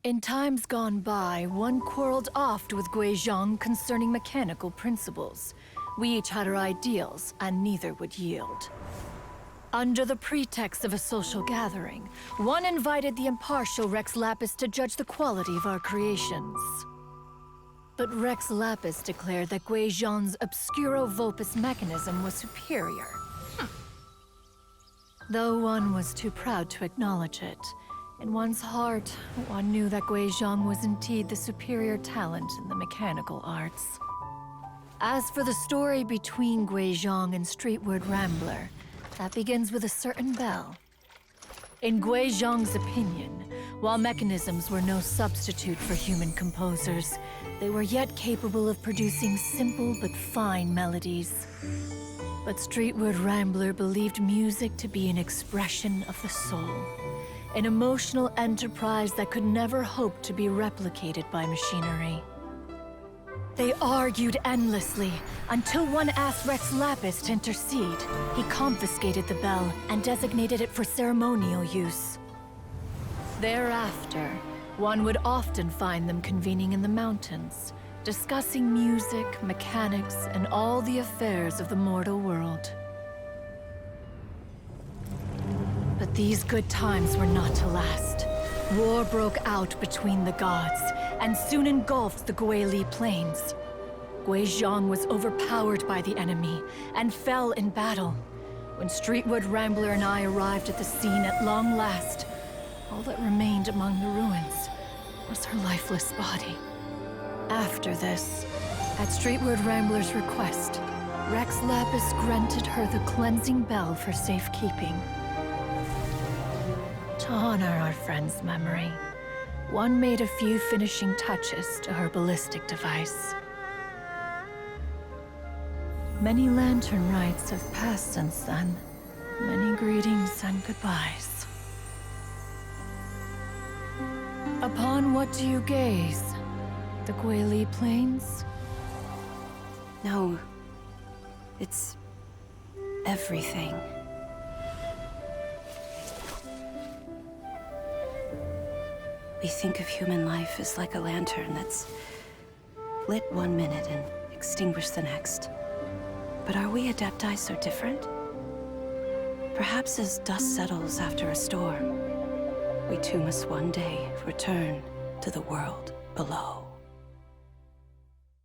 In times gone by, one quarreled oft with Guizhong concerning mechanical principles. We each had our ideals, and neither would yield. Under the pretext of a social gathering, one invited the impartial Rex Lapis to judge the quality of our creations. But Rex Lapis declared that Guizhong's Obscuro Vulpus mechanism was superior. Though one was too proud to acknowledge it, in one's heart, one knew that Guizhong was indeed the superior talent in the mechanical arts. As for the story between Guizhong and Streetward Rambler, that begins with a certain bell. In Guizhong's opinion, while mechanisms were no substitute for human composers, they were yet capable of producing simple but fine melodies. But Streetward Rambler believed music to be an expression of the soul, an emotional enterprise that could never hope to be replicated by machinery. They argued endlessly, until one asked Rex Lapis to intercede. He confiscated the bell and designated it for ceremonial use. Thereafter, one would often find them convening in the mountains, discussing music, mechanics, and all the affairs of the mortal world. But these good times were not to last. War broke out between the gods, and soon engulfed the Guili plains. Guizhong was overpowered by the enemy, and fell in battle. When Streetward Rambler and I arrived at the scene at long last, all that remained among the ruins was her lifeless body. After this, at Streetward Rambler's request, Rex Lapis granted her the cleansing bell for safekeeping. To honor our friend's memory, one made a few finishing touches to her ballistic device. Many lantern rites have passed since then. Many greetings and goodbyes. Upon what do you gaze? The Guili Plains? No. It's everything. We think of human life as like a lantern that's lit one minute and extinguished the next. But are we Adepti so different? Perhaps as dust settles after a storm, we too must one day return to the world below.